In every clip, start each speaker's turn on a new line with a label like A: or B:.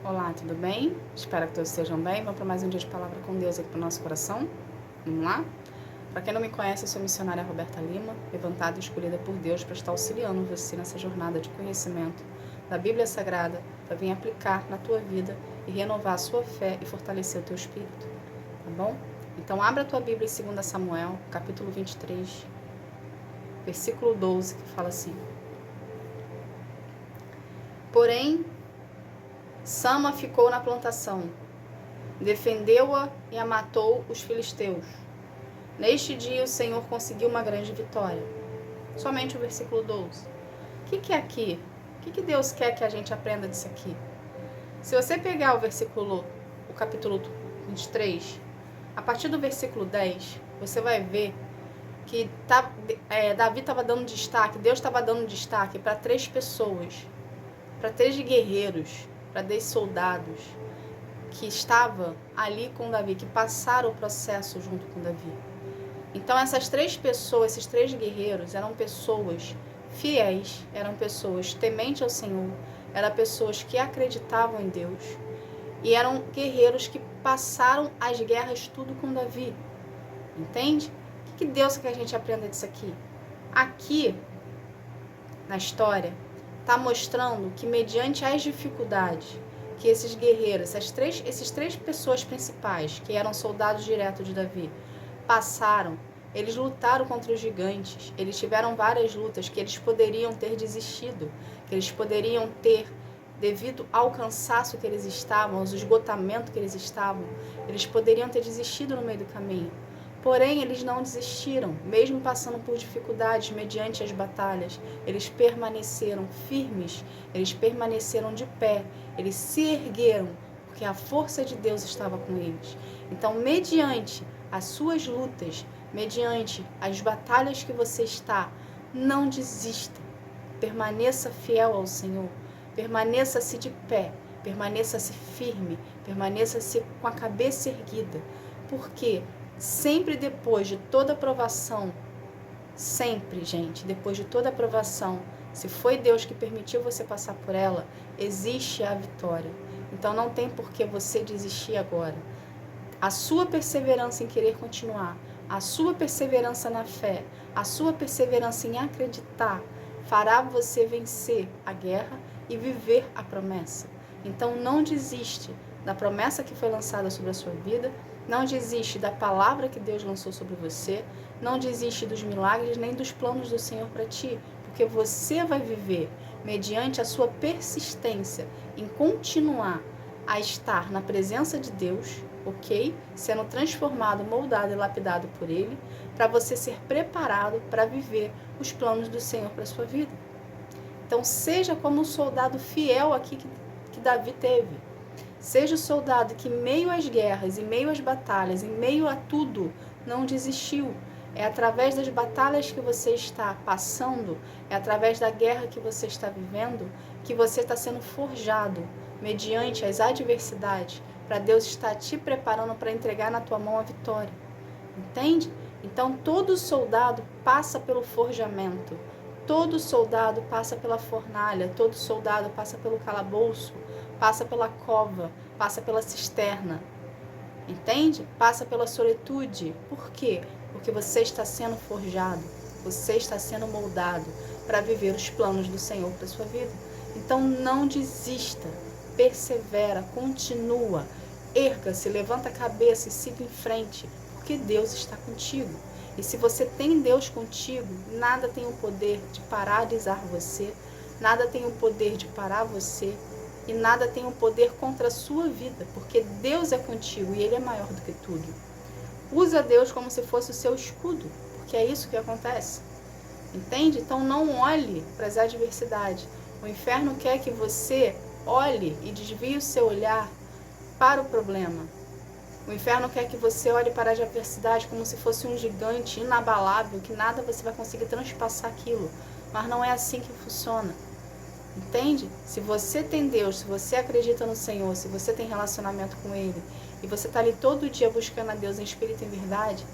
A: Olá, tudo bem? Espero que todos estejam bem. Vamos para mais um dia de palavra com Deus aqui para o nosso coração? Vamos lá? Para quem não me conhece, eu sou a missionária Roberta Lima, levantada e escolhida por Deus para estar auxiliando você nessa jornada de conhecimento da Bíblia Sagrada, para vir aplicar na tua vida e renovar a sua fé e fortalecer o teu espírito, tá bom? Então, abra a tua Bíblia em 2 Samuel, capítulo 23, versículo 12, que fala assim: Porém, Sama ficou na plantação, defendeu-a e a matou os filisteus. Neste dia o Senhor conseguiu uma grande vitória. Somente o versículo 12. O que é aqui? O que Deus quer que a gente aprenda disso aqui? Se você pegar o capítulo 23, a partir do versículo 10, você vai ver que Davi estava dando destaque, Deus estava dando destaque para 3 pessoas, para 3 guerreiros, para 10 soldados que estavam ali com Davi, que passaram o processo junto com Davi. Então essas 3 pessoas, esses 3 guerreiros, eram pessoas fiéis, eram pessoas tementes ao Senhor, eram pessoas que acreditavam em Deus e eram guerreiros que passaram as guerras tudo com Davi. Entende? O que Deus quer que a gente aprenda disso aqui? Aqui, na história, está mostrando que mediante as dificuldades que esses guerreiros, esses três pessoas principais, que eram soldados diretos de Davi, passaram, eles lutaram contra os gigantes, eles tiveram várias lutas que eles poderiam ter desistido, que eles poderiam ter, devido ao cansaço que eles estavam, ao esgotamento que eles estavam, eles poderiam ter desistido no meio do caminho. Porém, eles não desistiram, mesmo passando por dificuldades mediante as batalhas, eles permaneceram firmes, eles permaneceram de pé, eles se ergueram, porque a força de Deus estava com eles. Então, mediante as suas lutas, mediante as batalhas que você está, não desista, permaneça fiel ao Senhor, permaneça-se de pé, permaneça-se firme, permaneça-se com a cabeça erguida, porque sempre depois de toda aprovação, sempre, gente, depois de toda aprovação, se foi Deus que permitiu você passar por ela, existe a vitória. Então não tem por que você desistir agora. A sua perseverança em querer continuar, a sua perseverança na fé, a sua perseverança em acreditar, fará você vencer a guerra e viver a promessa. Então não desiste da promessa que foi lançada sobre a sua vida, não desiste da palavra que Deus lançou sobre você, não desiste dos milagres nem dos planos do Senhor para ti, porque você vai viver mediante a sua persistência em continuar a estar na presença de Deus, ok? Sendo transformado, moldado e lapidado por Ele, para você ser preparado para viver os planos do Senhor para a sua vida. Então seja como o soldado fiel aqui que Davi teve. Seja o soldado que, em meio às guerras, em meio às batalhas, em meio a tudo, não desistiu. É através das batalhas que você está passando, é através da guerra que você está vivendo, que você está sendo forjado, mediante as adversidades, para Deus estar te preparando para entregar na tua mão a vitória. Entende? Então, todo soldado passa pelo forjamento. Todo soldado passa pela fornalha, todo soldado passa pelo calabouço, passa pela cova, passa pela cisterna, entende? Passa pela solitude. Por quê? Porque você está sendo forjado, você está sendo moldado para viver os planos do Senhor para a sua vida. Então não desista, persevera, continua, erga-se, levanta a cabeça e siga em frente, porque Deus está contigo. E se você tem Deus contigo, nada tem o poder de paralisar você, nada tem o poder de parar você, e nada tem o poder contra a sua vida, porque Deus é contigo e Ele é maior do que tudo. Usa Deus como se fosse o seu escudo, porque é isso que acontece. Entende? Então não olhe para as adversidades. O inferno quer que você olhe e desvie o seu olhar para o problema. O inferno quer que você olhe para as adversidades como se fosse um gigante inabalável, que nada você vai conseguir transpassar aquilo. Mas não é assim que funciona. Entende? Se você tem Deus, se você acredita no Senhor, se você tem relacionamento com Ele, e você está ali todo dia buscando a Deus em espírito e em verdade,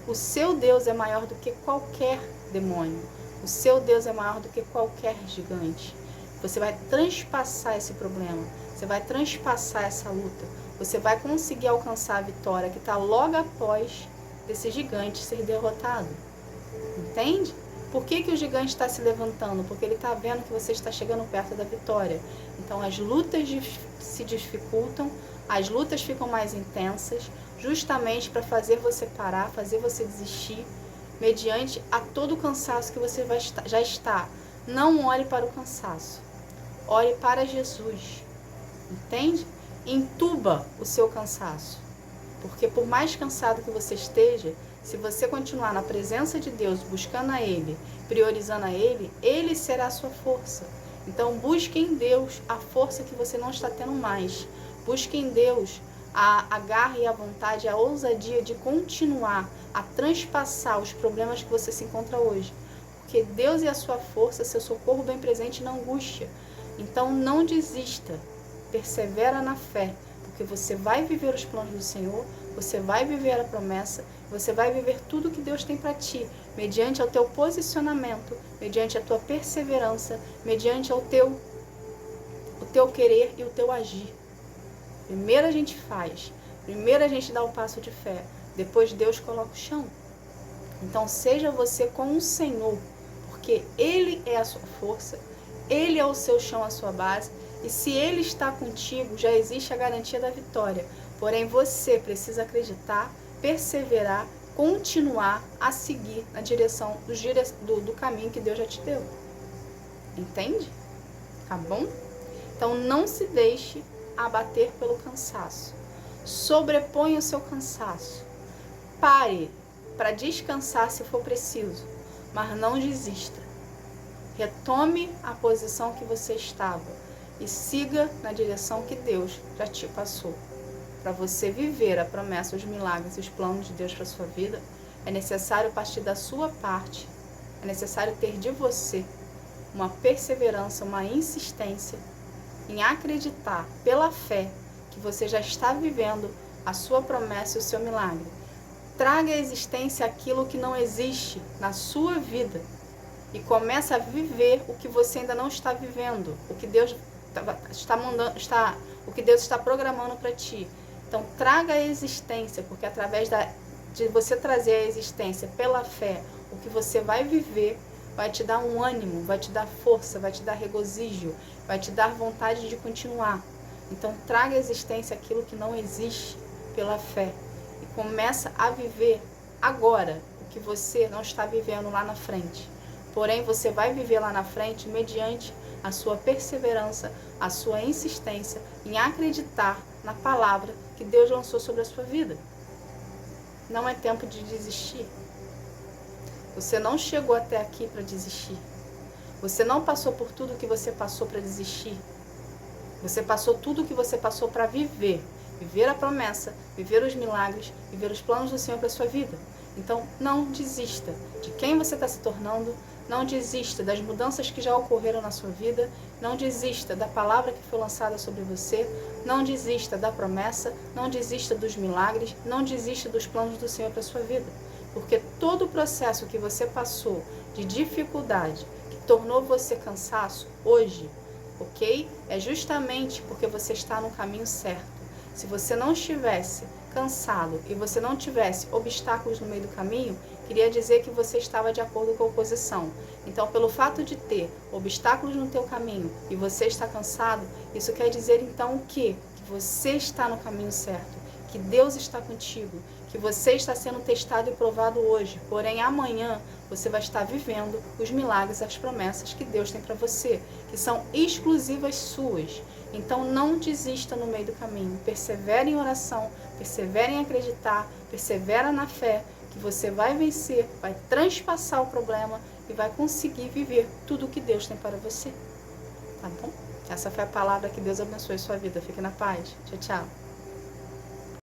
A: o seu Deus é maior do que qualquer demônio. O seu Deus é maior do que qualquer gigante. Você vai transpassar esse problema, você vai transpassar essa luta, você vai conseguir alcançar a vitória que está logo após esse gigante ser derrotado. Entende? Por que o gigante está se levantando? Porque ele está vendo que você está chegando perto da vitória. Então as lutas se dificultam, as lutas ficam mais intensas, justamente para fazer você parar, fazer você desistir, mediante a todo o cansaço que você já está. Não olhe para o cansaço, olhe para Jesus. Entende? Entuba o seu cansaço. Porque por mais cansado que você esteja, se você continuar na presença de Deus, buscando a Ele, priorizando a Ele, Ele será a sua força. Então busque em Deus a força que você não está tendo mais. Busque em Deus a garra e a vontade, a ousadia de continuar a transpassar os problemas que você se encontra hoje. Porque Deus é a sua força, seu socorro bem presente na angústia. Então não desista, persevera na fé, porque você vai viver os planos do Senhor, você vai viver a promessa, você vai viver tudo que Deus tem para ti, mediante ao teu posicionamento, mediante a tua perseverança, mediante o teu querer e o teu agir. Primeiro a gente faz, primeiro a gente dá o passo de fé, depois Deus coloca o chão. Então seja você com o Senhor, porque Ele é a sua força, Ele é o seu chão, a sua base, e se Ele está contigo, já existe a garantia da vitória. Porém, você precisa acreditar, perseverar, continuar a seguir na direção do caminho que Deus já te deu. Entende? Tá bom? Então, não se deixe abater pelo cansaço. Sobreponha o seu cansaço. Pare para descansar se for preciso, mas não desista. Retome a posição que você estava e siga na direção que Deus já te passou. Para você viver a promessa, os milagres e os planos de Deus para a sua vida, é necessário partir da sua parte, é necessário ter de você uma perseverança, uma insistência em acreditar pela fé que você já está vivendo a sua promessa e o seu milagre. Traga à existência aquilo que não existe na sua vida e comece a viver o que você ainda não está vivendo, o que Deus o que Deus está programando para ti. Então traga a existência, porque através de você trazer a existência pela fé, o que você vai viver vai te dar um ânimo, vai te dar força, vai te dar regozijo, vai te dar vontade de continuar. Então traga à existência aquilo que não existe pela fé e começa a viver agora o que você não está vivendo lá na frente. Porém, você vai viver lá na frente mediante a sua perseverança, a sua insistência em acreditar na palavra que Deus lançou sobre a sua vida. Não é tempo de desistir. Você não chegou até aqui para desistir. Você não passou por tudo que você passou para desistir. Você passou tudo o que você passou para viver. Viver a promessa, viver os milagres, viver os planos do Senhor para a sua vida. Então, não desista de quem você está se tornando, não desista das mudanças que já ocorreram na sua vida, não desista da palavra que foi lançada sobre você, não desista da promessa, não desista dos milagres, não desista dos planos do Senhor para a sua vida. Porque todo o processo que você passou de dificuldade, que tornou você cansaço, hoje, ok? É justamente porque você está no caminho certo. Se você não estivesse cansado e você não tivesse obstáculos no meio do caminho, queria dizer que você estava de acordo com a oposição. Então, pelo fato de ter obstáculos no teu caminho e você está cansado, isso quer dizer então o quê? Que você está no caminho certo, que Deus está contigo, que você está sendo testado e provado hoje, porém amanhã você vai estar vivendo os milagres e as promessas que Deus tem para você, que são exclusivas suas. Então não desista no meio do caminho, persevere em oração, persevere em acreditar, persevera na fé, que você vai vencer, vai transpassar o problema e vai conseguir viver tudo o que Deus tem para você. Tá bom? Essa foi a palavra, que Deus abençoe sua vida. Fique na paz. Tchau, tchau.